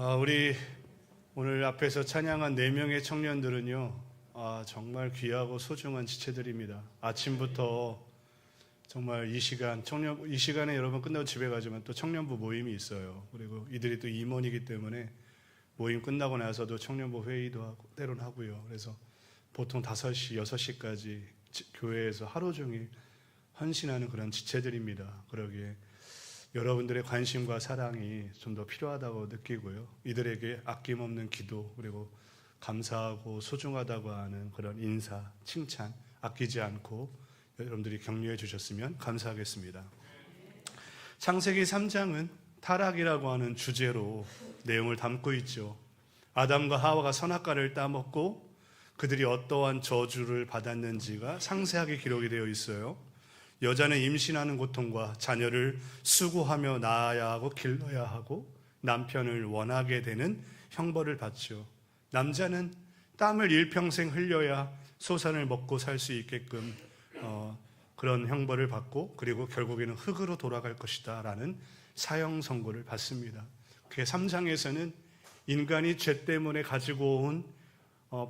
우리 오늘 앞에서 찬양한 4명의 청년들은요, 정말 귀하고 소중한 지체들입니다. 아침부터 정말 이 시간에 여러분 끝나고 집에 가지만 또 청년부 모임이 있어요. 그리고 이들이 또 임원이기 때문에 모임 끝나고 나서도 청년부 회의도 하고 때론 하고요. 그래서 보통 5시, 6시까지 교회에서 하루 종일 헌신하는 그런 지체들입니다. 그러기에 여러분들의 관심과 사랑이 좀 더 필요하다고 느끼고요. 이들에게 아낌없는 기도, 그리고 감사하고 소중하다고 하는 그런 인사, 칭찬 아끼지 않고 여러분들이 격려해 주셨으면 감사하겠습니다. 창세기 3장은 타락이라고 하는 주제로 내용을 담고 있죠. 아담과 하와가 선악과를 따먹고 그들이 어떠한 저주를 받았는지가 상세하게 기록이 되어 있어요. 여자는 임신하는 고통과 자녀를 수고하며 낳아야 하고 길러야 하고 남편을 원하게 되는 형벌을 받죠. 남자는 땀을 일평생 흘려야 소산을 먹고 살 수 있게끔 그런 형벌을 받고, 그리고 결국에는 흙으로 돌아갈 것이다 라는 사형 선고를 받습니다. 그 3장에서는 인간이 죄 때문에 가지고 온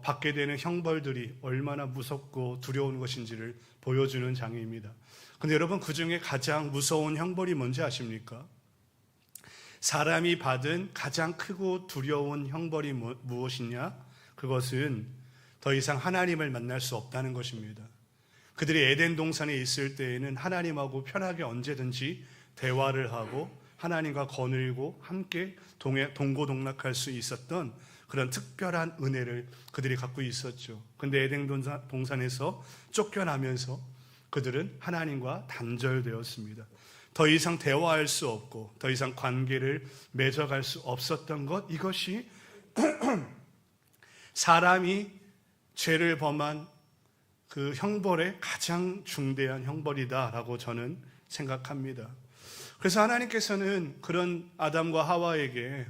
받게 되는 형벌들이 얼마나 무섭고 두려운 것인지를 보여주는 장입니다. 근데 여러분, 그 중에 가장 무서운 형벌이 뭔지 아십니까? 사람이 받은 가장 크고 두려운 형벌이 무엇이냐? 그것은 더 이상 하나님을 만날 수 없다는 것입니다. 그들이 에덴 동산에 있을 때에는 하나님하고 편하게 언제든지 대화를 하고 하나님과 거닐고 함께 동고동락할 수 있었던 그런 특별한 은혜를 그들이 갖고 있었죠. 근데 에덴 동산에서 쫓겨나면서 그들은 하나님과 단절되었습니다. 더 이상 대화할 수 없고 더 이상 관계를 맺어갈 수 없었던 것, 이것이 사람이 죄를 범한 그 형벌의 가장 중대한 형벌이다라고 저는 생각합니다. 그래서 하나님께서는 그런 아담과 하와에게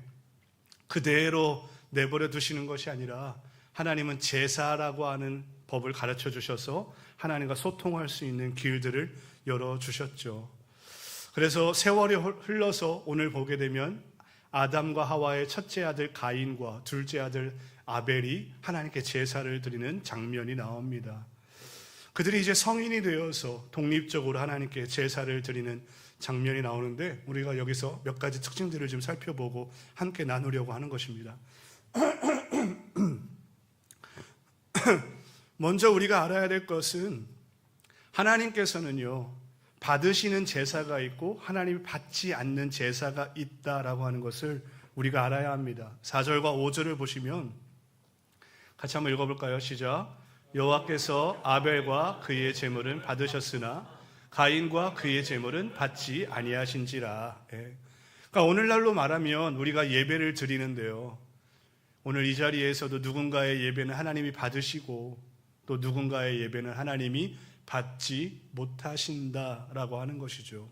그대로 내버려 두시는 것이 아니라 하나님은 제사라고 하는 법을 가르쳐 주셔서 하나님과 소통할 수 있는 길들을 열어주셨죠. 그래서 세월이 흘러서 오늘 보게 되면 아담과 하와의 첫째 아들 가인과 둘째 아들 아벨이 하나님께 제사를 드리는 장면이 나옵니다. 그들이 이제 성인이 되어서 독립적으로 하나님께 제사를 드리는 장면이 나오는데, 우리가 여기서 몇 가지 특징들을 좀 살펴보고 함께 나누려고 하는 것입니다. 먼저 우리가 알아야 될 것은 하나님께서는요, 받으시는 제사가 있고 하나님이 받지 않는 제사가 있다라고 하는 것을 우리가 알아야 합니다. 4절과 5절을 보시면 같이 한번 읽어볼까요? 시작. 여호와께서 아벨과 그의 제물은 받으셨으나 가인과 그의 제물은 받지 아니하신지라. 그러니까 오늘날로 말하면 우리가 예배를 드리는데요, 오늘 이 자리에서도 누군가의 예배는 하나님이 받으시고 또 누군가의 예배는 하나님이 받지 못하신다라고 하는 것이죠.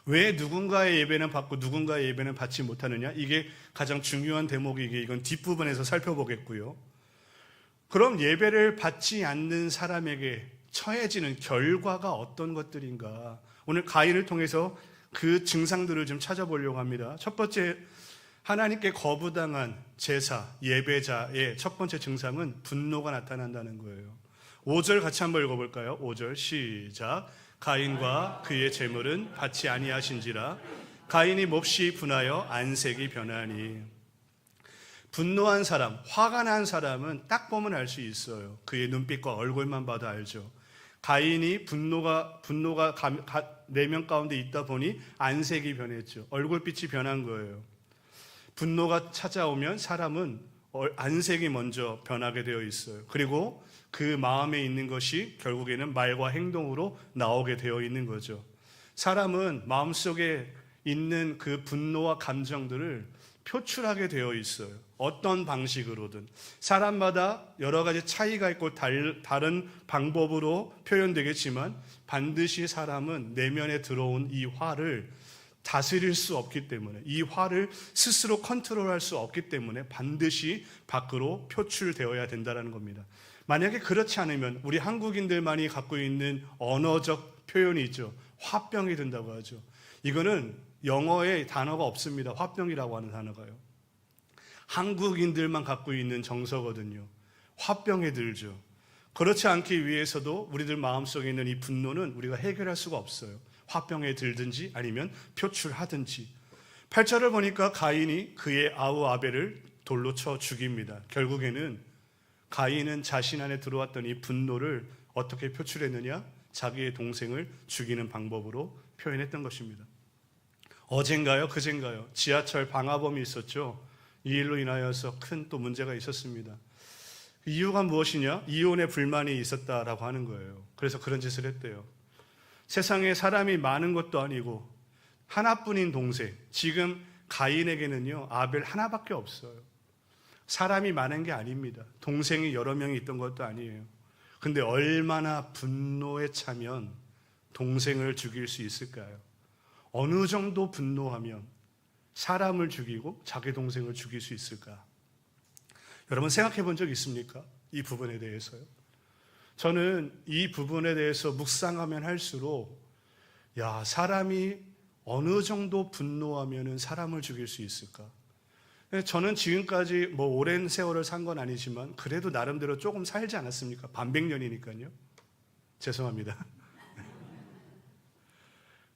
왜 누군가의 예배는 받고 누군가의 예배는 받지 못하느냐? 이게 가장 중요한 대목이기에 이건 뒷부분에서 살펴보겠고요. 그럼 예배를 받지 않는 사람에게 처해지는 결과가 어떤 것들인가? 오늘 가인을 통해서 그 증상들을 좀 찾아보려고 합니다. 첫 번째, 하나님께 거부당한 제사, 예배자의 첫 번째 증상은 분노가 나타난다는 거예요. 5절 같이 한번 읽어볼까요? 5절 시작. 가인과 그의 제물은 받지 아니하신지라. 가인이 몹시 분하여 안색이 변하니. 분노한 사람, 화가 난 사람은 딱 보면 알 수 있어요. 그의 눈빛과 얼굴만 봐도 알죠. 가인이 분노가 내면 가운데 있다 보니 안색이 변했죠. 얼굴빛이 변한 거예요. 분노가 찾아오면 사람은 안색이 먼저 변하게 되어 있어요. 그리고 그 마음에 있는 것이 결국에는 말과 행동으로 나오게 되어 있는 거죠. 사람은 마음속에 있는 그 분노와 감정들을 표출하게 되어 있어요. 어떤 방식으로든. 사람마다 여러 가지 차이가 있고 다른 방법으로 표현되겠지만 반드시 사람은 내면에 들어온 이 화를 다스릴 수 없기 때문에, 이 화를 스스로 컨트롤할 수 없기 때문에 반드시 밖으로 표출되어야 된다는 겁니다. 만약에 그렇지 않으면 우리 한국인들만이 갖고 있는 언어적 표현이 있죠. 화병이 든다고 하죠. 이거는 영어에 단어가 없습니다. 화병이라고 하는 단어가요. 한국인들만 갖고 있는 정서거든요. 화병에 들죠. 그렇지 않기 위해서도 우리들 마음속에 있는 이 분노는 우리가 해결할 수가 없어요. 화병에 들든지 아니면 표출하든지. 8절을 보니까 가인이 그의 아우 아벨을 돌로 쳐 죽입니다. 결국에는 가인은 자신 안에 들어왔던 이 분노를 어떻게 표출했느냐? 자기의 동생을 죽이는 방법으로 표현했던 것입니다. 어젠가요? 그젠가요? 지하철 방화범이 있었죠. 이 일로 인하여서 큰 또 문제가 있었습니다. 이유가 무엇이냐? 이혼에 불만이 있었다라고 하는 거예요. 그래서 그런 짓을 했대요. 세상에 사람이 많은 것도 아니고 하나뿐인 동생, 지금 가인에게는요 아벨 하나밖에 없어요. 사람이 많은 게 아닙니다. 동생이 여러 명이 있던 것도 아니에요. 근데 얼마나 분노에 차면 동생을 죽일 수 있을까요? 어느 정도 분노하면 사람을 죽이고 자기 동생을 죽일 수 있을까? 여러분 생각해 본 적 있습니까? 이 부분에 대해서요. 저는 이 부분에 대해서 묵상하면 할수록 사람이 어느 정도 분노하면 사람을 죽일 수 있을까? 저는 지금까지 오랜 세월을 산 건 아니지만 그래도 나름대로 조금 살지 않았습니까? 반백년이니까요. 죄송합니다.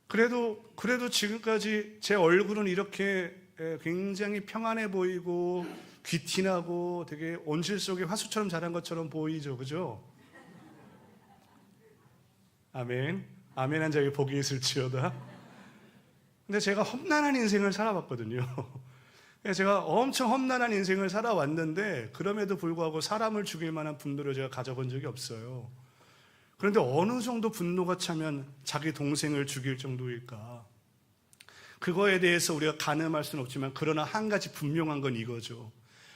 그래도 지금까지 제 얼굴은 이렇게 굉장히 평안해 보이고 귀티나고 되게 온실 속에 화수처럼 자란 것처럼 보이죠. 그죠? 아멘. 아멘한 자에게 복이 있을지어다. 근데 제가 험난한 인생을 살아봤거든요. 제가 엄청 험난한 인생을 살아왔는데 그럼에도 불구하고 사람을 죽일 만한 분노를 제가 가져본 적이 없어요. 그런데 어느 정도 분노가 차면 자기 동생을 죽일 정도일까? 그거에 대해서 우리가 가늠할 수는 없지만 그러나 한 가지 분명한 건 이거죠.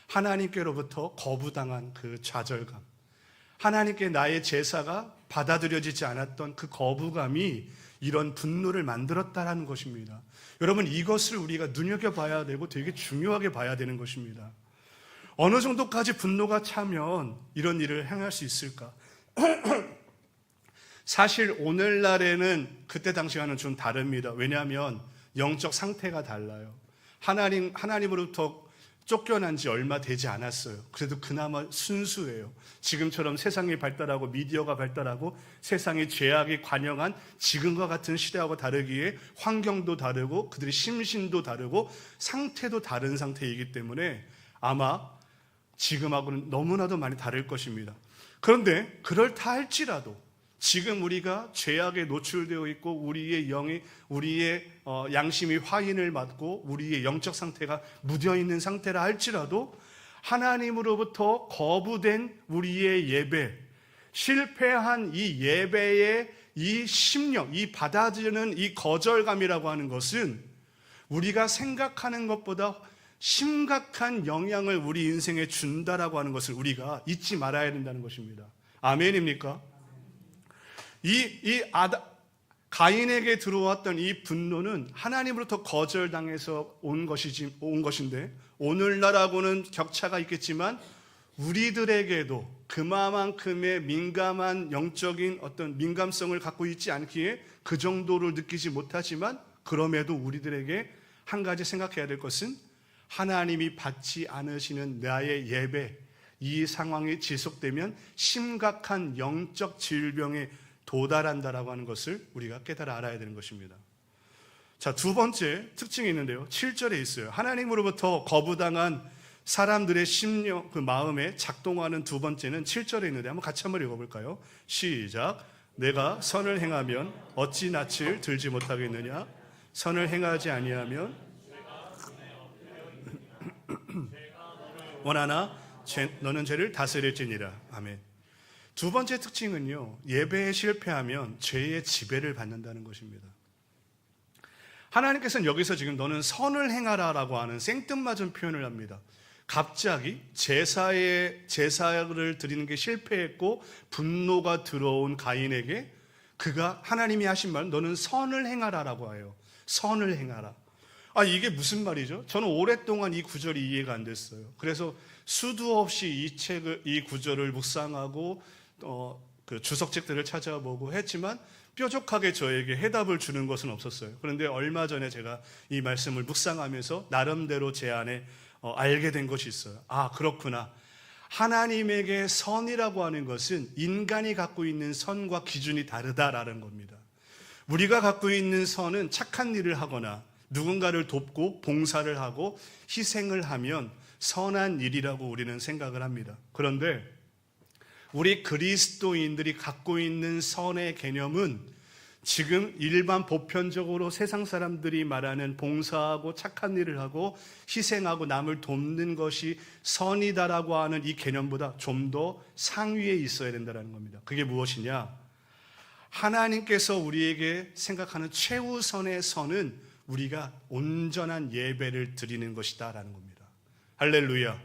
하나님께로부터 거부당한 그 좌절감, 하나님께 나의 제사가 받아들여지지 않았던 그 거부감이 이런 분노를 만들었다라는 것입니다. 여러분, 이것을 우리가 눈여겨봐야 되고 되게 중요하게 봐야 되는 것입니다. 어느 정도까지 분노가 차면 이런 일을 행할 수 있을까? 사실 오늘날에는 그때 당시와는 좀 다릅니다. 왜냐하면 영적 상태가 달라요. 하나님으로부터 쫓겨난 지 얼마 되지 않았어요. 그래도 그나마 순수해요. 지금처럼 세상이 발달하고 미디어가 발달하고 세상의 죄악이 관영한 지금과 같은 시대하고 다르기에 환경도 다르고 그들의 심신도 다르고 상태도 다른 상태이기 때문에 아마 지금하고는 너무나도 많이 다를 것입니다. 그런데 그렇다 할지라도 지금 우리가 죄악에 노출되어 있고 우리의 영이 우리의 양심이 화인을 맞고 우리의 영적 상태가 묻어있는 상태라 할지라도 하나님으로부터 거부된 우리의 예배, 실패한 이 예배의 이 심령, 이 받아들이는 이 거절감이라고 하는 것은 우리가 생각하는 것보다 심각한 영향을 우리 인생에 준다라고 하는 것을 우리가 잊지 말아야 된다는 것입니다. 아멘입니까? 가인에게 들어왔던 이 분노는 하나님으로부터 거절당해서 온 것인데 오늘날하고는 격차가 있겠지만 우리들에게도 그만큼의 민감한 영적인 어떤 민감성을 갖고 있지 않기에 그 정도를 느끼지 못하지만 그럼에도 우리들에게 한 가지 생각해야 될 것은 하나님이 받지 않으시는 나의 예배, 이 상황이 지속되면 심각한 영적 질병에 도달한다라고 하는 것을 우리가 깨달아 알아야 되는 것입니다. 자, 두 번째 특징이 있는데요. 7절에 있어요. 하나님으로부터 거부당한 사람들의 심령, 그 마음에 작동하는 두 번째는 7절에 있는데 같이 한번 읽어볼까요? 시작. 내가 선을 행하면 어찌 낯을 들지 못하겠느냐? 선을 행하지 아니하면 원하나 너는 죄를 다스릴지니라. 아멘. 두 번째 특징은요, 예배에 실패하면 죄의 지배를 받는다는 것입니다. 하나님께서는 여기서 지금 너는 선을 행하라라고 하는 생뚱맞은 표현을 합니다. 갑자기 제사를 드리는 게 실패했고 분노가 들어온 가인에게 그가 하나님이 하신 말 너는 선을 행하라라고 해요. 선을 행하라. 이게 무슨 말이죠? 저는 오랫동안 이 구절이 이해가 안 됐어요. 그래서 수도 없이 이 구절을 묵상하고 그 주석책들을 찾아보고 했지만 뾰족하게 저에게 해답을 주는 것은 없었어요. 그런데 얼마 전에 제가 이 말씀을 묵상하면서 나름대로 제 안에 알게 된 것이 있어요. 아, 그렇구나. 하나님에게 선이라고 하는 것은 인간이 갖고 있는 선과 기준이 다르다라는 겁니다. 우리가 갖고 있는 선은 착한 일을 하거나 누군가를 돕고 봉사를 하고 희생을 하면 선한 일이라고 우리는 생각을 합니다. 그런데 우리 그리스도인들이 갖고 있는 선의 개념은 지금 일반 보편적으로 세상 사람들이 말하는 봉사하고 착한 일을 하고 희생하고 남을 돕는 것이 선이다라고 하는 이 개념보다 좀 더 상위에 있어야 된다는 겁니다. 그게 무엇이냐? 하나님께서 우리에게 생각하는 최우선의 선은 우리가 온전한 예배를 드리는 것이다 라는 겁니다. 할렐루야.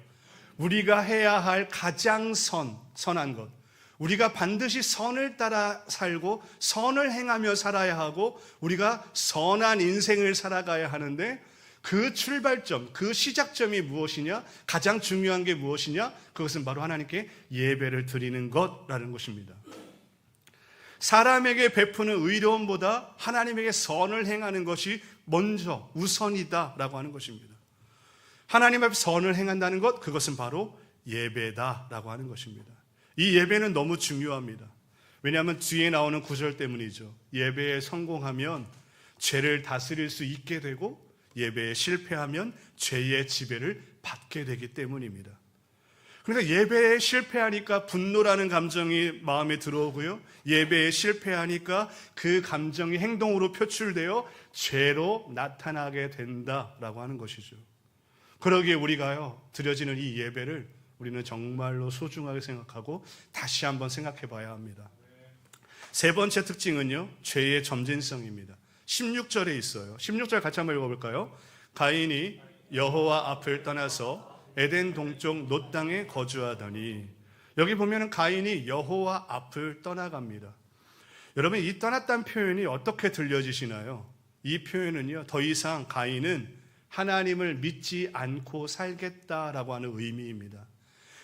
우리가 해야 할 가장 선한 것, 우리가 반드시 선을 따라 살고 선을 행하며 살아야 하고 우리가 선한 인생을 살아가야 하는데, 그 출발점, 그 시작점이 무엇이냐? 가장 중요한 게 무엇이냐? 그것은 바로 하나님께 예배를 드리는 것라는 것입니다. 사람에게 베푸는 의로움보다 하나님에게 선을 행하는 것이 먼저 우선이다라고 하는 것입니다. 하나님 앞에 선을 행한다는 것, 그것은 바로 예배다라고 하는 것입니다. 이 예배는 너무 중요합니다. 왜냐하면 뒤에 나오는 구절 때문이죠. 예배에 성공하면 죄를 다스릴 수 있게 되고 예배에 실패하면 죄의 지배를 받게 되기 때문입니다. 그러니까 예배에 실패하니까 분노라는 감정이 마음에 들어오고요, 예배에 실패하니까 그 감정이 행동으로 표출되어 죄로 나타나게 된다라고 하는 것이죠. 그러기에 우리가요, 드려지는 이 예배를 우리는 정말로 소중하게 생각하고 다시 한번 생각해 봐야 합니다. 세 번째 특징은요, 죄의 점진성입니다. 16절에 있어요. 16절 같이 한번 읽어볼까요? 가인이 여호와 앞을 떠나서 에덴 동쪽 놋 땅에 거주하더니, 여기 보면은 가인이 여호와 앞을 떠나갑니다. 여러분, 이 떠났다는 표현이 어떻게 들려지시나요? 이 표현은요, 더 이상 가인은 하나님을 믿지 않고 살겠다라고 하는 의미입니다.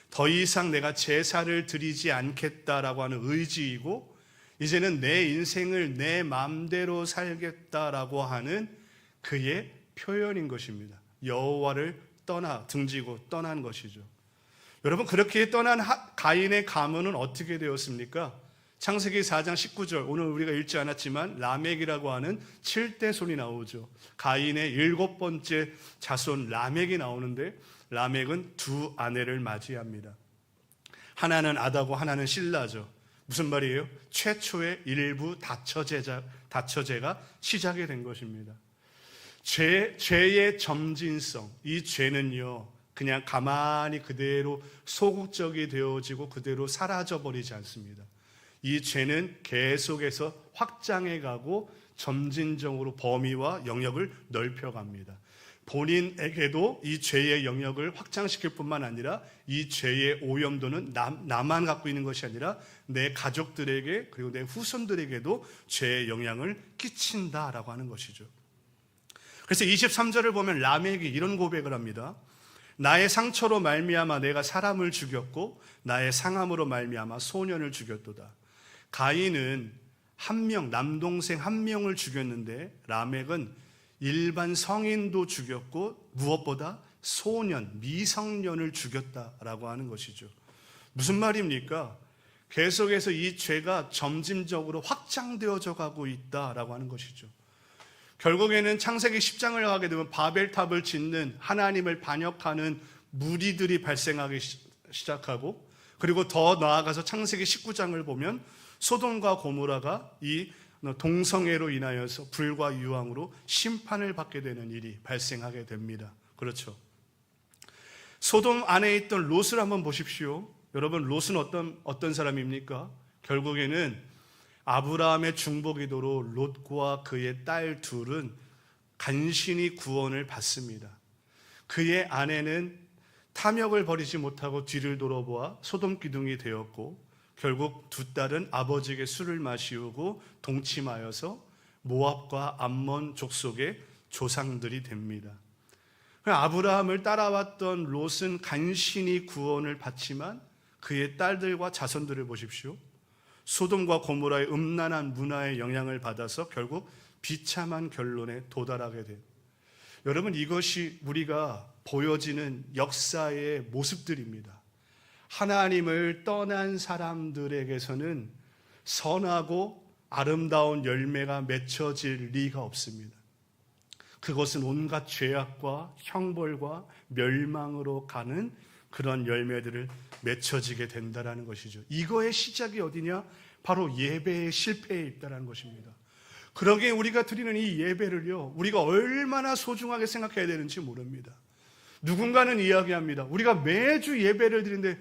더 이상 내가 제사를 드리지 않겠다라고 하는 의지이고, 이제는 내 인생을 내 마음대로 살겠다라고 하는 그의 표현인 것입니다. 여호와를 등지고 떠난 것이죠. 여러분, 그렇게 떠난 가인의 가문은 어떻게 되었습니까? 창세기 4장 19절, 오늘 우리가 읽지 않았지만 라멕이라고 하는 7대 손이 나오죠. 가인의 7번째 자손 라멕이 나오는데, 라멕은 두 아내를 맞이합니다. 하나는 아다고 하나는 실라죠. 무슨 말이에요? 최초의 일부 다처제가 시작이 된 것입니다. 죄의 점진성, 이 죄는요, 그냥 가만히 그대로 소극적이 되어지고 그대로 사라져버리지 않습니다. 이 죄는 계속해서 확장해 가고 점진적으로 범위와 영역을 넓혀갑니다. 본인에게도 이 죄의 영역을 확장시킬 뿐만 아니라 이 죄의 오염도는 나만 갖고 있는 것이 아니라 내 가족들에게 그리고 내 후손들에게도 죄의 영향을 끼친다라고 하는 것이죠. 그래서 23절을 보면 라멕이 이런 고백을 합니다. 나의 상처로 말미암아 내가 사람을 죽였고 나의 상함으로 말미암아 소년을 죽였도다. 가인은 남동생 한 명을 죽였는데 라멕은 일반 성인도 죽였고 무엇보다 미성년을 죽였다라고 하는 것이죠. 무슨 말입니까? 계속해서 이 죄가 점진적으로 확장되어져 가고 있다라고 하는 것이죠. 결국에는 창세기 10장을 하게 되면 바벨탑을 짓는 하나님을 반역하는 무리들이 발생하기 시작하고, 그리고 더 나아가서 창세기 19장을 보면 소돔과 고모라가 이 동성애로 인하여서 불과 유황으로 심판을 받게 되는 일이 발생하게 됩니다. 그렇죠. 소돔 안에 있던 롯을 한번 보십시오. 여러분, 롯은 어떤 사람입니까? 결국에는 아브라함의 중보기도로 롯과 그의 딸 둘은 간신히 구원을 받습니다. 그의 아내는 탐욕을 버리지 못하고 뒤를 돌아보아 소돔 기둥이 되었고, 결국 두 딸은 아버지에게 술을 마시우고 동침하여서 모압과 암몬 족속의 조상들이 됩니다. 아브라함을 따라왔던 롯은 간신히 구원을 받지만 그의 딸들과 자손들을 보십시오. 소돔과 고모라의 음란한 문화의 영향을 받아서 결국 비참한 결론에 도달하게 돼요. 여러분, 이것이 우리가 보여지는 역사의 모습들입니다. 하나님을 떠난 사람들에게서는 선하고 아름다운 열매가 맺혀질 리가 없습니다. 그것은 온갖 죄악과 형벌과 멸망으로 가는 그런 열매들을 맺혀지게 된다는 것이죠. 이거의 시작이 어디냐? 바로 예배의 실패에 있다는 것입니다. 그러기에 우리가 드리는 이 예배를요, 우리가 얼마나 소중하게 생각해야 되는지 모릅니다. 누군가는 이야기합니다. 우리가 매주 예배를 드리는데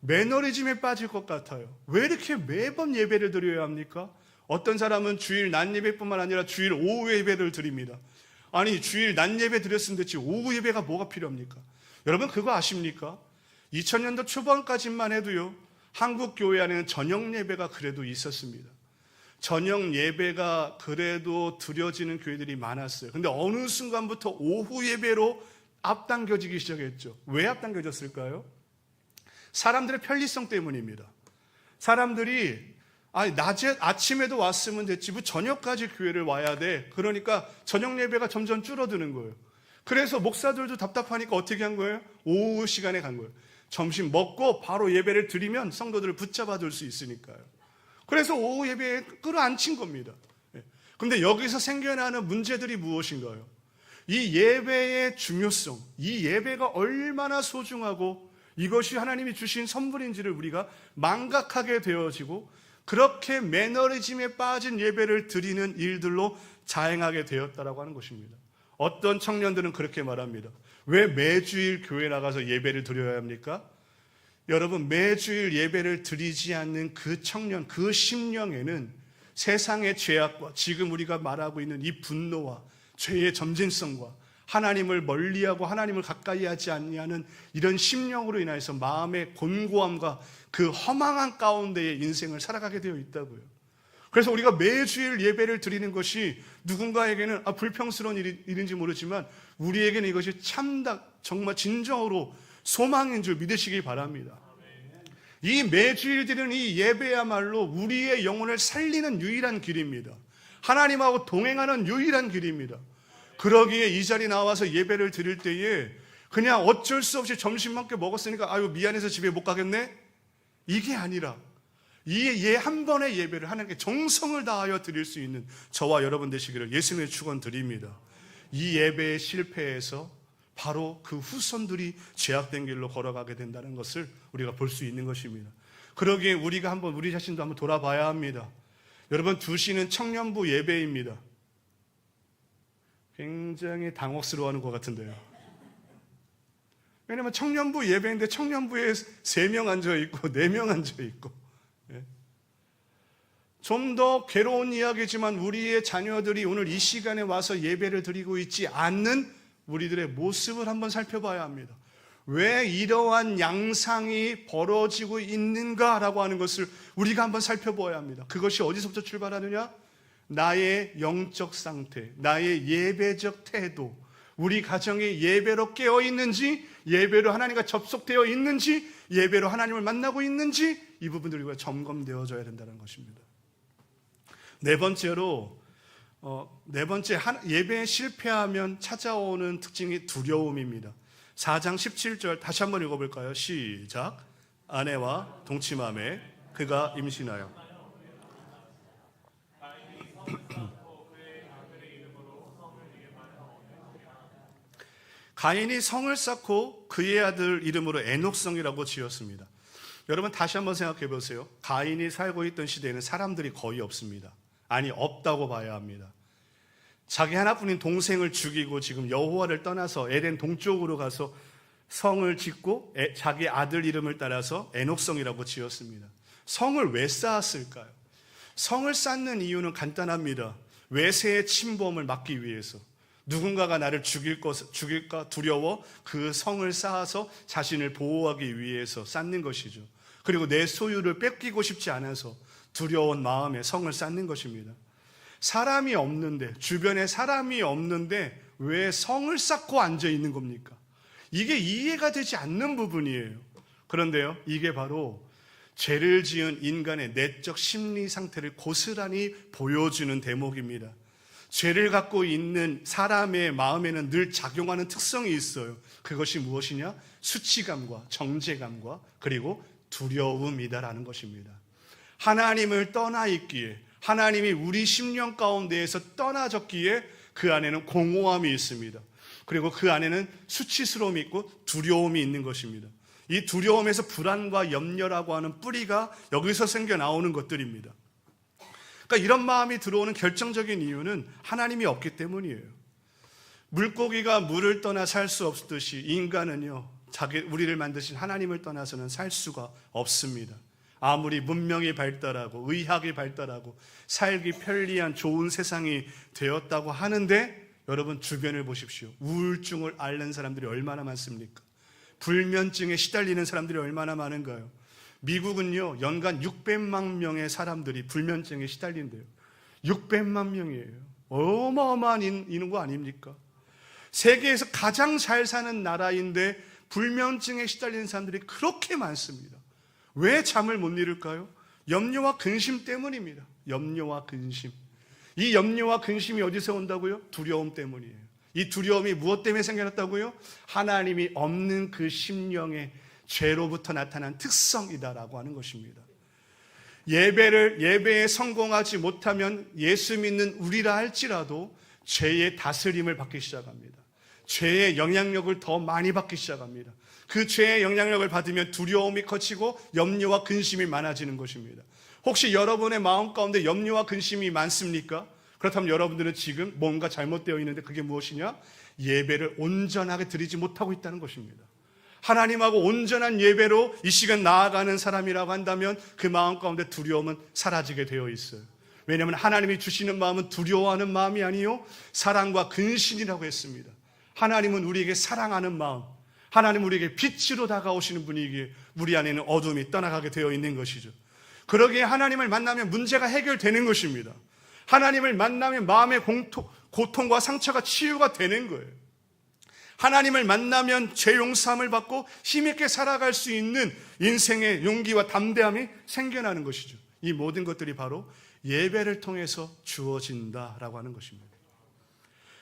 매너리즘에 빠질 것 같아요. 왜 이렇게 매번 예배를 드려야 합니까? 어떤 사람은 주일 낮 예배뿐만 아니라 주일 오후 예배를 드립니다. 아니, 주일 낮 예배 드렸으면 됐지 오후 예배가 뭐가 필요합니까? 여러분, 그거 아십니까? 2000년도 초반까지만 해도요, 한국 교회 안에는 저녁 예배가 그래도 있었습니다. 저녁 예배가 그래도 드려지는 교회들이 많았어요. 근데 어느 순간부터 오후 예배로 앞당겨지기 시작했죠. 왜 앞당겨졌을까요? 사람들의 편리성 때문입니다. 사람들이 낮에 아침에도 왔으면 됐지 뭐 저녁까지 교회를 와야 돼. 그러니까 저녁 예배가 점점 줄어드는 거예요. 그래서 목사들도 답답하니까 어떻게 한 거예요? 오후 시간에 간 거예요. 점심 먹고 바로 예배를 드리면 성도들을 붙잡아 둘 수 있으니까요. 그래서 오후 예배에 끌어안친 겁니다. 그런데 여기서 생겨나는 문제들이 무엇인가요? 이 예배의 중요성, 이 예배가 얼마나 소중하고 이것이 하나님이 주신 선물인지를 우리가 망각하게 되어지고, 그렇게 매너리즘에 빠진 예배를 드리는 일들로 자행하게 되었다라고 하는 것입니다. 어떤 청년들은 그렇게 말합니다. 왜 매주일 교회 나가서 예배를 드려야 합니까? 여러분, 매주일 예배를 드리지 않는 그 청년, 그 심령에는 세상의 죄악과 지금 우리가 말하고 있는 이 분노와 죄의 점진성과 하나님을 멀리하고 하나님을 가까이 하지 아니하는 이런 심령으로 인해서 마음의 곤고함과 그 허망한 가운데의 인생을 살아가게 되어 있다고요. 그래서 우리가 매주일 예배를 드리는 것이 누군가에게는 불평스러운 일인지 모르지만 우리에게는 이것이 정말 진정으로 소망인 줄 믿으시기 바랍니다. 이 매주일 드리는 이 예배야말로 우리의 영혼을 살리는 유일한 길입니다. 하나님하고 동행하는 유일한 길입니다. 그러기에 이 자리에 나와서 예배를 드릴 때에 그냥 어쩔 수 없이 점심밖에 먹었으니까 미안해서 집에 못 가겠네? 이게 아니라 이 한 번의 예배를 하나님께 정성을 다하여 드릴 수 있는 저와 여러분 되시기를 예수님의 축원드립니다. 이 예배의 실패에서 바로 그 후손들이 죄악된 길로 걸어가게 된다는 것을 우리가 볼 수 있는 것입니다. 그러기에 우리가 우리 자신도 한번 돌아봐야 합니다. 여러분, 2시는 청년부 예배입니다. 굉장히 당혹스러워하는 것 같은데요. 왜냐하면 청년부 예배인데 청년부에 3명 앉아있고 4명 앉아있고, 좀 더 괴로운 이야기지만 우리의 자녀들이 오늘 이 시간에 와서 예배를 드리고 있지 않는 우리들의 모습을 한번 살펴봐야 합니다. 왜 이러한 양상이 벌어지고 있는가라고 하는 것을 우리가 한번 살펴봐야 합니다. 그것이 어디서부터 출발하느냐? 나의 영적 상태, 나의 예배적 태도, 우리 가정이 예배로 깨어 있는지, 예배로 하나님과 접속되어 있는지, 예배로 하나님을 만나고 있는지, 이 부분들이 점검되어져야 된다는 것입니다. 네 번째 예배에 실패하면 찾아오는 특징이 두려움입니다. 4장 17절 다시 한번 읽어볼까요? 시작. 아내와 동침하매 그가 임신하여 가인이 성을 쌓고 그의 아들 이름으로 에녹성이라고 지었습니다. 여러분, 다시 한번 생각해 보세요. 가인이 살고 있던 시대에는 사람들이 거의 없습니다. 아니, 없다고 봐야 합니다. 자기 하나뿐인 동생을 죽이고 지금 여호와를 떠나서 에덴 동쪽으로 가서 성을 짓고 자기 아들 이름을 따라서 에녹성이라고 지었습니다. 성을 왜 쌓았을까요? 성을 쌓는 이유는 간단합니다. 외세의 침범을 막기 위해서. 누군가가 나를 죽일까 두려워 그 성을 쌓아서 자신을 보호하기 위해서 쌓는 것이죠. 그리고 내 소유를 뺏기고 싶지 않아서 두려운 마음에 성을 쌓는 것입니다. 사람이 없는데, 주변에 사람이 없는데 왜 성을 쌓고 앉아 있는 겁니까? 이게 이해가 되지 않는 부분이에요. 그런데요, 이게 바로 죄를 지은 인간의 내적 심리 상태를 고스란히 보여주는 대목입니다. 죄를 갖고 있는 사람의 마음에는 늘 작용하는 특성이 있어요. 그것이 무엇이냐? 수치감과 정죄감과 그리고 두려움이다라는 것입니다. 하나님을 떠나 있기에, 하나님이 우리 심령 가운데에서 떠나졌기에 그 안에는 공허함이 있습니다. 그리고 그 안에는 수치스러움이 있고 두려움이 있는 것입니다. 이 두려움에서 불안과 염려라고 하는 뿌리가 여기서 생겨나오는 것들입니다. 그러니까 이런 마음이 들어오는 결정적인 이유는 하나님이 없기 때문이에요. 물고기가 물을 떠나 살 수 없듯이 인간은요, 우리를 만드신 하나님을 떠나서는 살 수가 없습니다. 아무리 문명이 발달하고 의학이 발달하고 살기 편리한 좋은 세상이 되었다고 하는데 여러분 주변을 보십시오. 우울증을 앓는 사람들이 얼마나 많습니까? 불면증에 시달리는 사람들이 얼마나 많은가요? 미국은요, 연간 600만 명의 사람들이 불면증에 시달린대요. 600만 명이에요. 어마어마한 인구 아닙니까? 세계에서 가장 잘 사는 나라인데 불면증에 시달리는 사람들이 그렇게 많습니다. 왜 잠을 못 이룰까요? 염려와 근심 때문입니다. 염려와 근심. 이 염려와 근심이 어디서 온다고요? 두려움 때문이에요. 이 두려움이 무엇 때문에 생겨났다고요? 하나님이 없는 그 심령의 죄로부터 나타난 특성이다라고 하는 것입니다. 예배에 성공하지 못하면 예수 믿는 우리라 할지라도 죄의 다스림을 받기 시작합니다. 죄의 영향력을 더 많이 받기 시작합니다. 그 죄의 영향력을 받으면 두려움이 커지고 염려와 근심이 많아지는 것입니다. 혹시 여러분의 마음 가운데 염려와 근심이 많습니까? 그렇다면 여러분들은 지금 뭔가 잘못되어 있는데 그게 무엇이냐? 예배를 온전하게 드리지 못하고 있다는 것입니다. 하나님하고 온전한 예배로 이 시간 나아가는 사람이라고 한다면 그 마음 가운데 두려움은 사라지게 되어 있어요. 왜냐하면 하나님이 주시는 마음은 두려워하는 마음이 아니요 사랑과 근신이라고 했습니다. 하나님은 우리에게 사랑하는 마음, 하나님은 우리에게 빛으로 다가오시는 분이기에 우리 안에는 어둠이 떠나가게 되어 있는 것이죠. 그러기에 하나님을 만나면 문제가 해결되는 것입니다. 하나님을 만나면 마음의 고통과 상처가 치유가 되는 거예요. 하나님을 만나면 죄 용서함을 받고 힘있게 살아갈 수 있는 인생의 용기와 담대함이 생겨나는 것이죠. 이 모든 것들이 바로 예배를 통해서 주어진다라고 하는 것입니다.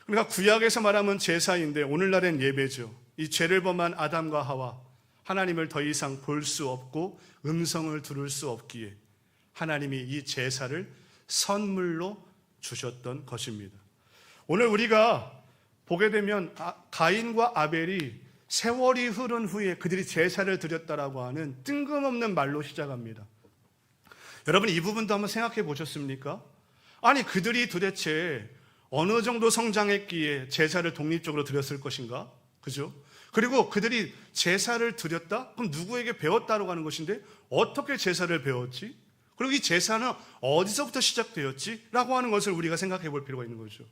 그러니까 구약에서 말하면 제사인데 오늘날엔 예배죠. 이 죄를 범한 아담과 하와, 하나님을 더 이상 볼 수 없고 음성을 들을 수 없기에 하나님이 이 제사를 선물로 주셨던 것입니다. 오늘 우리가 보게 되면 가인과 아벨이 세월이 흐른 후에 그들이 제사를 드렸다라고 하는 뜬금없는 말로 시작합니다. 여러분 이 부분도 한번 생각해 보셨습니까? 아니 그들이 도대체 어느 정도 성장했기에 제사를 독립적으로 드렸을 것인가? 그죠? 그리고 그들이 제사를 드렸다? 그럼 누구에게 배웠다라고 하는 것인데 어떻게 제사를 배웠지? 그리고 이 제사는 어디서부터 시작되었지? 라고 하는 것을 우리가 생각해 볼 필요가 있는 거죠.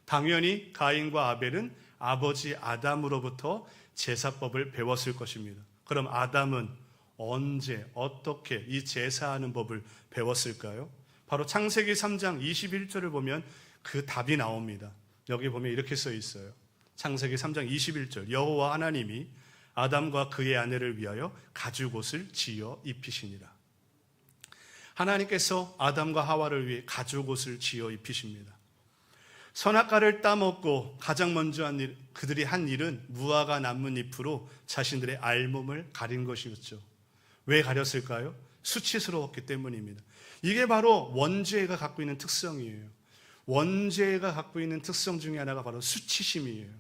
당연히 가인과 아벨은 아버지 아담으로부터 제사법을 배웠을 것입니다. 그럼 아담은 언제 어떻게 이 제사하는 법을 배웠을까요? 바로 창세기 3장 21절을 보면 그 답이 나옵니다. 여기 보면 이렇게 써 있어요. 창세기 3장 21절 여호와 하나님이 아담과 그의 아내를 위하여 가죽옷을 지어 입히시니라. 하나님께서 아담과 하와를 위해 가죽옷을 지어 입히십니다. 선악과를 따먹고 가장 먼저 그들이 한 일은 무화과 나뭇잎으로 자신들의 알몸을 가린 것이었죠. 왜 가렸을까요? 수치스러웠기 때문입니다. 이게 바로 원죄가 갖고 있는 특성이에요. 원죄가 갖고 있는 특성 중에 하나가 바로 수치심이에요.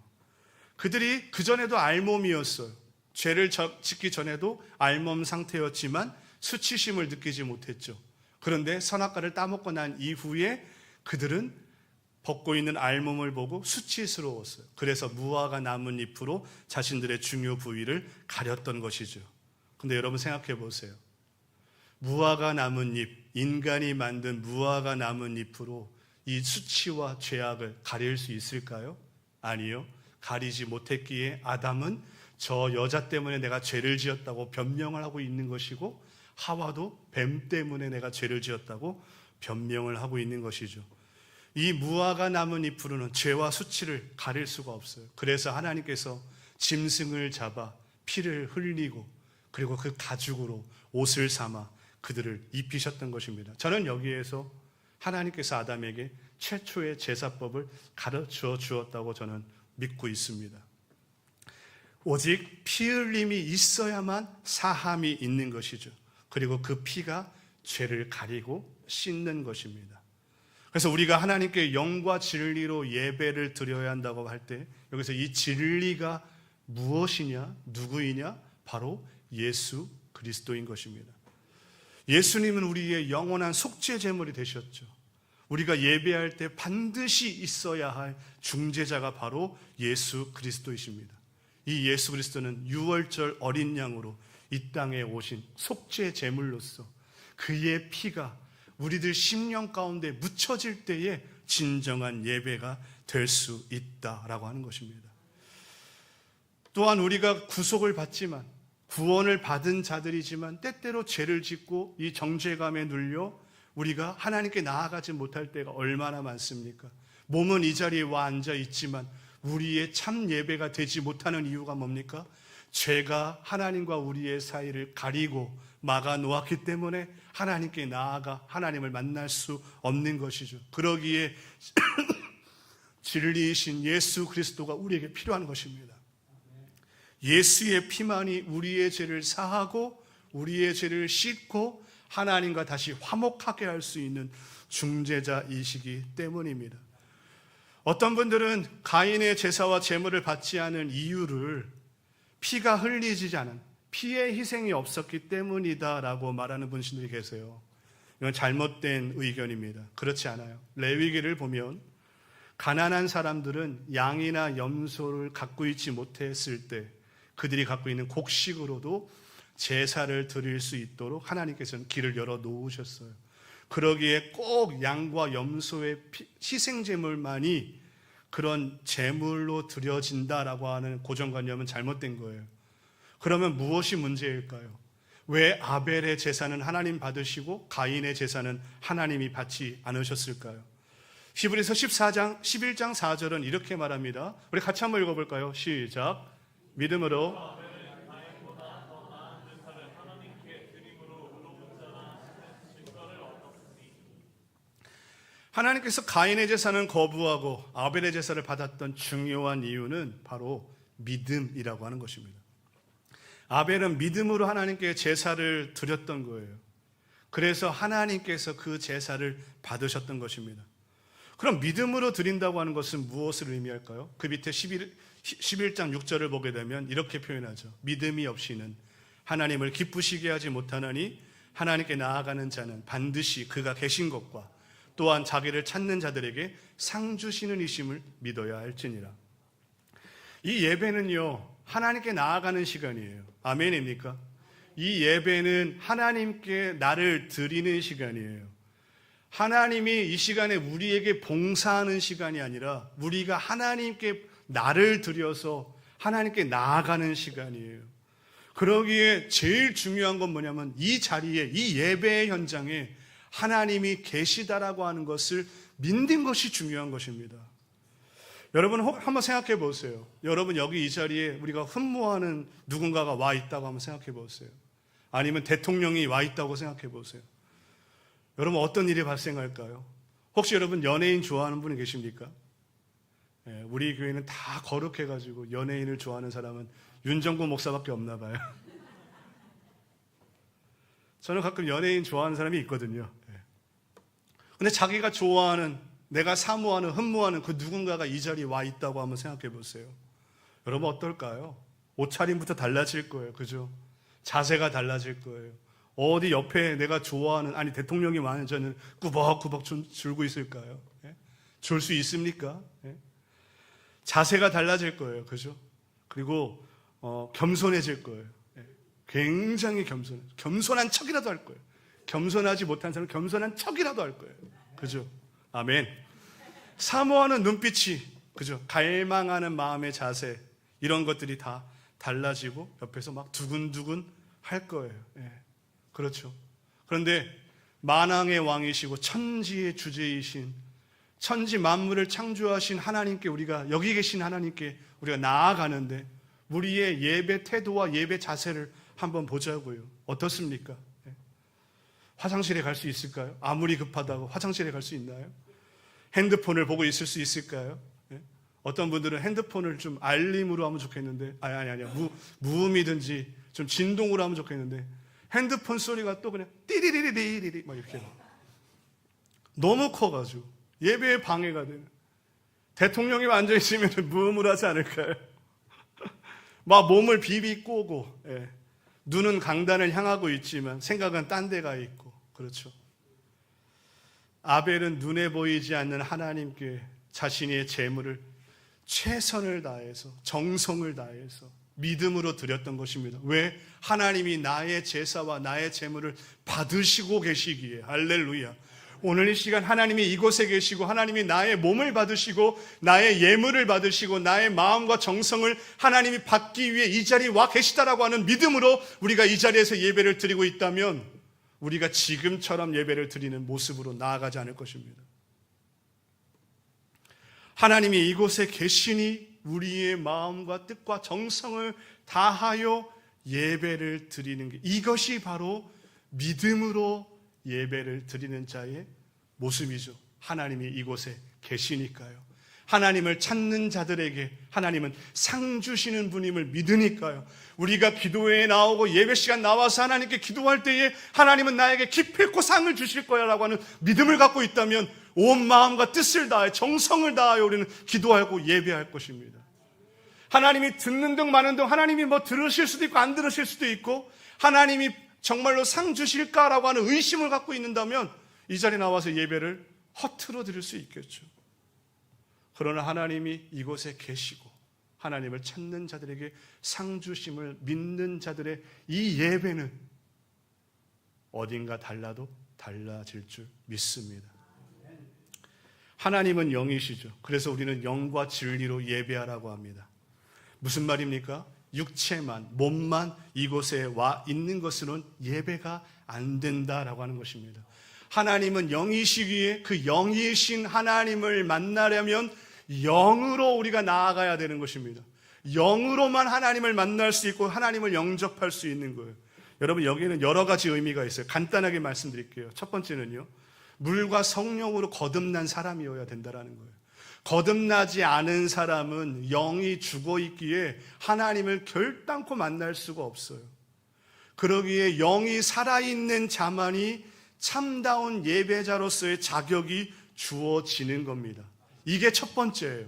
그들이 그전에도 알몸이었어요. 죄를 짓기 전에도 알몸 상태였지만 수치심을 느끼지 못했죠. 그런데 선악과를 따먹고 난 이후에 그들은 벗고 있는 알몸을 보고 수치스러웠어요. 그래서 무화과 나뭇잎으로 자신들의 중요 부위를 가렸던 것이죠. 근데 여러분 생각해 보세요. 무화과 나뭇잎, 인간이 만든 무화과 나뭇잎으로 이 수치와 죄악을 가릴 수 있을까요? 아니요. 가리지 못했기에 아담은 저 여자 때문에 내가 죄를 지었다고 변명을 하고 있는 것이고 하와도 뱀 때문에 내가 죄를 지었다고 변명을 하고 있는 것이죠. 이 무화과 나뭇잎으로는 죄와 수치를 가릴 수가 없어요. 그래서 하나님께서 짐승을 잡아 피를 흘리고 그리고 그 가죽으로 옷을 삼아 그들을 입히셨던 것입니다. 저는 여기에서 하나님께서 아담에게 최초의 제사법을 가르쳐 주었다고 저는 믿고 있습니다. 오직 피 흘림이 있어야만 사함이 있는 것이죠. 그리고 그 피가 죄를 가리고 씻는 것입니다. 그래서 우리가 하나님께 영과 진리로 예배를 드려야 한다고 할 때 여기서 이 진리가 무엇이냐, 누구이냐? 바로 예수 그리스도인 것입니다. 예수님은 우리의 영원한 속죄 제물이 되셨죠. 우리가 예배할 때 반드시 있어야 할 중재자가 바로 예수 그리스도이십니다. 이 예수 그리스도는 유월절 어린 양으로 이 땅에 오신 속죄 제물로서 그의 피가 우리들 심령 가운데 묻혀질 때에 진정한 예배가 될 수 있다라고 하는 것입니다. 또한 우리가 구속을 받지만 구원을 받은 자들이지만 때때로 죄를 짓고 이 정죄감에 눌려 우리가 하나님께 나아가지 못할 때가 얼마나 많습니까? 몸은 이 자리에 와 앉아 있지만 우리의 참 예배가 되지 못하는 이유가 뭡니까? 죄가 하나님과 우리의 사이를 가리고 막아 놓았기 때문에 하나님께 나아가 하나님을 만날 수 없는 것이죠. 그러기에 진리이신 예수 그리스도가 우리에게 필요한 것입니다. 예수의 피만이 우리의 죄를 사하고 우리의 죄를 씻고 하나님과 다시 화목하게 할 수 있는 중재자이시기 때문입니다. 어떤 분들은 가인의 제사와 제물을 받지 않은 이유를 피가 흘리지 않은 피의 희생이 없었기 때문이다라고 말하는 분들이 계세요. 이건 잘못된 의견입니다. 그렇지 않아요. 레위기를 보면 가난한 사람들은 양이나 염소를 갖고 있지 못했을 때 그들이 갖고 있는 곡식으로도 제사를 드릴 수 있도록 하나님께서는 길을 열어 놓으셨어요. 그러기에 꼭 양과 염소의 희생제물만이 그런 제물로 드려진다라고 하는 고정관념은 잘못된 거예요. 그러면 무엇이 문제일까요? 왜 아벨의 제사는 하나님 받으시고 가인의 제사는 하나님이 받지 않으셨을까요? 히브리서 11장 4절은 이렇게 말합니다. 우리 같이 한번 읽어볼까요? 시작. 믿음으로 하나님께서 가인의 제사는 거부하고 아벨의 제사를 받았던 중요한 이유는 바로 믿음이라고 하는 것입니다. 아벨은 믿음으로 하나님께 제사를 드렸던 거예요. 그래서 하나님께서 그 제사를 받으셨던 것입니다. 그럼 믿음으로 드린다고 하는 것은 무엇을 의미할까요? 그 밑에 11장 6절을 보게 되면 이렇게 표현하죠. 믿음이 없이는 하나님을 기쁘시게 하지 못하나니 하나님께 나아가는 자는 반드시 그가 계신 것과 또한 자기를 찾는 자들에게 상 주시는 이심을 믿어야 할지니라. 이 예배는요, 하나님께 나아가는 시간이에요. 아멘입니까? 이 예배는 하나님께 나를 드리는 시간이에요. 하나님이 이 시간에 우리에게 봉사하는 시간이 아니라 우리가 하나님께 나를 드려서 하나님께 나아가는 시간이에요. 그러기에 제일 중요한 건 뭐냐면 이 자리에, 이 예배의 현장에 하나님이 계시다라고 하는 것을 믿는 것이 중요한 것입니다. 여러분 한번 생각해 보세요. 여러분 여기 이 자리에 우리가 흠모하는 누군가가 와 있다고 한번 생각해 보세요. 아니면 대통령이 와 있다고 생각해 보세요. 여러분 어떤 일이 발생할까요? 혹시 여러분 연예인 좋아하는 분이 계십니까? 우리 교회는 다 거룩해가지고 연예인을 좋아하는 사람은 윤정구 목사밖에 없나 봐요. 저는 가끔 연예인 좋아하는 사람이 있거든요. 근데 자기가 좋아하는, 내가 사모하는, 흠모하는 그 누군가가 이 자리에 와 있다고 한번 생각해 보세요. 여러분 어떨까요? 옷차림부터 달라질 거예요. 그죠? 자세가 달라질 거예요. 어디 옆에 내가 좋아하는, 아니 대통령이 많은 저는 꾸벅꾸벅 줄고 있을까요? 줄 수 있습니까? 자세가 달라질 거예요. 그죠? 그리고 겸손해질 거예요. 굉장히 겸손한 척이라도 할 거예요. 겸손하지 못한 사람은 겸손한 척이라도 할 거예요. 그죠? 아멘. 사모하는 눈빛이, 그죠? 갈망하는 마음의 자세, 이런 것들이 다 달라지고 옆에서 막 두근두근 할 거예요. 그렇죠. 그런데 만왕의 왕이시고 천지의 주제이신, 천지 만물을 창조하신 하나님께, 우리가 여기 계신 하나님께 우리가 나아가는데 우리의 예배 태도와 예배 자세를 한번 보자고요. 어떻습니까? 화장실에 갈 수 있을까요? 아무리 급하다고 화장실에 갈 수 있나요? 핸드폰을 보고 있을 수 있을까요? 예? 어떤 분들은 핸드폰을 좀 알림으로 하면 좋겠는데, 아니야. 무음이든지 좀 진동으로 하면 좋겠는데, 핸드폰 소리가 또 그냥 띠리리리리리리 막 이렇게 너무 커가지고 예배에 방해가 되는. 대통령이 앉아 있으면 무음을 하지 않을까요? 막 몸을 비비 꼬고, 예. 눈은 강단을 향하고 있지만 생각은 딴 데가 있고, 그렇죠. 아벨은 눈에 보이지 않는 하나님께 자신의 재물을 최선을 다해서, 정성을 다해서 믿음으로 드렸던 것입니다. 왜? 하나님이 나의 제사와 나의 재물을 받으시고 계시기에. 할렐루야. 오늘 이 시간 하나님이 이곳에 계시고 하나님이 나의 몸을 받으시고 나의 예물을 받으시고 나의 마음과 정성을 하나님이 받기 위해 이 자리에 와 계시다라고 하는 믿음으로 우리가 이 자리에서 예배를 드리고 있다면 우리가 지금처럼 예배를 드리는 모습으로 나아가지 않을 것입니다. 하나님이 이곳에 계시니 우리의 마음과 뜻과 정성을 다하여 예배를 드리는 게, 이것이 바로 믿음으로 예배를 드리는 자의 모습이죠. 하나님이 이곳에 계시니까요. 하나님을 찾는 자들에게 하나님은 상 주시는 분임을 믿으니까요. 우리가 기도회에 나오고 예배 시간 나와서 하나님께 기도할 때에 하나님은 나에게 기필코 상을 주실 거야 라고 하는 믿음을 갖고 있다면 온 마음과 뜻을 다해 정성을 다하여 우리는 기도하고 예배할 것입니다. 하나님이 듣는 등 마는 등 하나님이 뭐 들으실 수도 있고 안 들으실 수도 있고 하나님이 정말로 상 주실까라고 하는 의심을 갖고 있는다면 이 자리에 나와서 예배를 허투루 드릴 수 있겠죠. 그러나 하나님이 이곳에 계시고 하나님을 찾는 자들에게 상 주심을 믿는 자들의 이 예배는 어딘가 달라도 달라질 줄 믿습니다. 하나님은 영이시죠. 그래서 우리는 영과 진리로 예배하라고 합니다. 무슨 말입니까? 육체만, 몸만 이곳에 와 있는 것으로는 예배가 안 된다라고 하는 것입니다. 하나님은 영이시기에 그 영이신 하나님을 만나려면 영으로 우리가 나아가야 되는 것입니다. 영으로만 하나님을 만날 수 있고 하나님을 영접할 수 있는 거예요. 여러분, 여기에는 여러 가지 의미가 있어요. 간단하게 말씀드릴게요. 첫 번째는요, 물과 성령으로 거듭난 사람이어야 된다라는 거예요. 거듭나지 않은 사람은 영이 죽어 있기에 하나님을 결단코 만날 수가 없어요. 그러기에 영이 살아있는 자만이 참다운 예배자로서의 자격이 주어지는 겁니다. 이게 첫 번째예요.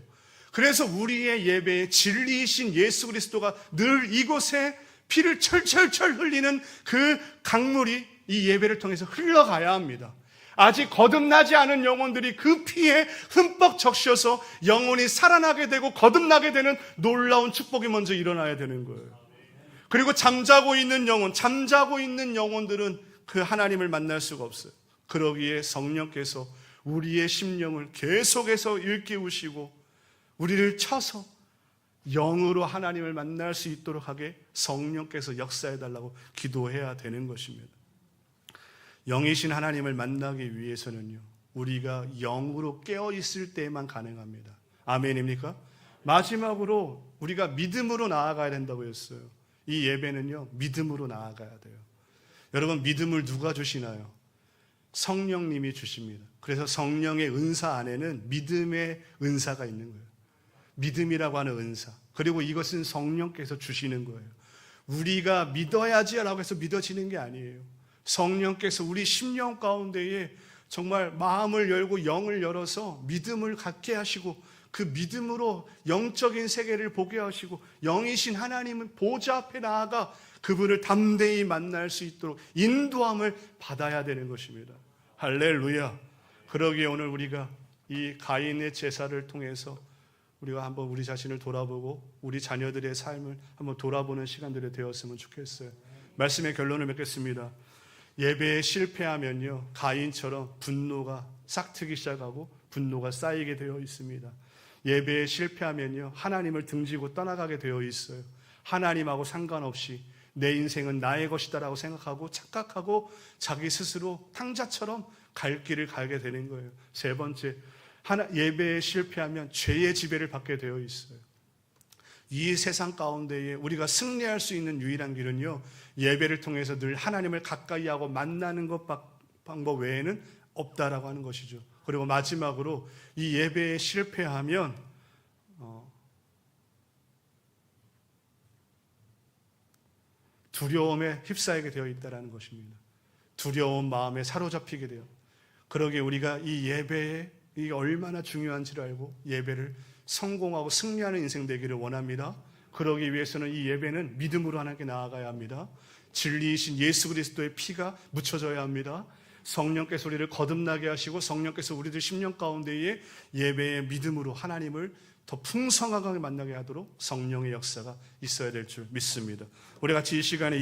그래서 우리의 예배에 진리이신 예수 그리스도가 늘 이곳에 피를 철철철 흘리는 그 강물이 이 예배를 통해서 흘러가야 합니다. 아직 거듭나지 않은 영혼들이 그 피에 흠뻑 적셔서 영혼이 살아나게 되고 거듭나게 되는 놀라운 축복이 먼저 일어나야 되는 거예요. 그리고 잠자고 있는 영혼들은 그 하나님을 만날 수가 없어요. 그러기에 성령께서 우리의 심령을 계속해서 일깨우시고 우리를 쳐서 영으로 하나님을 만날 수 있도록 하게 성령께서 역사해달라고 기도해야 되는 것입니다. 영이신 하나님을 만나기 위해서는요, 우리가 영으로 깨어있을 때만 가능합니다. 아멘입니까? 마지막으로 우리가 믿음으로 나아가야 된다고 했어요. 이 예배는요, 믿음으로 나아가야 돼요. 여러분, 믿음을 누가 주시나요? 성령님이 주십니다. 그래서 성령의 은사 안에는 믿음의 은사가 있는 거예요. 믿음이라고 하는 은사. 그리고 이것은 성령께서 주시는 거예요. 우리가 믿어야지라고 해서 믿어지는 게 아니에요. 성령께서 우리 심령 가운데에 정말 마음을 열고 영을 열어서 믿음을 갖게 하시고 그 믿음으로 영적인 세계를 보게 하시고 영이신 하나님은 보좌 앞에 나아가 그분을 담대히 만날 수 있도록 인도함을 받아야 되는 것입니다. 할렐루야. 그러기에 오늘 우리가 이 가인의 제사를 통해서 우리가 한번 우리 자신을 돌아보고 우리 자녀들의 삶을 한번 돌아보는 시간들이 되었으면 좋겠어요. 말씀의 결론을 맺겠습니다. 예배에 실패하면요, 가인처럼 분노가 싹트기 시작하고 분노가 쌓이게 되어 있습니다. 예배에 실패하면요, 하나님을 등지고 떠나가게 되어 있어요. 하나님하고 상관없이 내 인생은 나의 것이다라고 생각하고 착각하고 자기 스스로 탕자처럼 갈 길을 가게 되는 거예요. 세 번째, 예배에 실패하면 죄의 지배를 받게 되어 있어요. 이 세상 가운데에 우리가 승리할 수 있는 유일한 길은요, 예배를 통해서 늘 하나님을 가까이 하고 만나는 방법 외에는 없다라고 하는 것이죠. 그리고 마지막으로 이 예배에 실패하면 두려움에 휩싸이게 되어 있다는 것입니다. 두려운 마음에 사로잡히게 돼요. 그러기에 우리가 이 예배에 이게 얼마나 중요한지를 알고 예배를 성공하고 승리하는 인생 되기를 원합니다. 그러기 위해서는 이 예배는 믿음으로 하나님께 나아가야 합니다. 진리이신 예수 그리스도의 피가 묻혀져야 합니다. 성령께서 우리를 거듭나게 하시고 성령께서 우리들 심령 가운데에 예배의 믿음으로 하나님을 더 풍성하게 만나게 하도록 성령의 역사가 있어야 될 줄 믿습니다. 우리 같이 이 시간에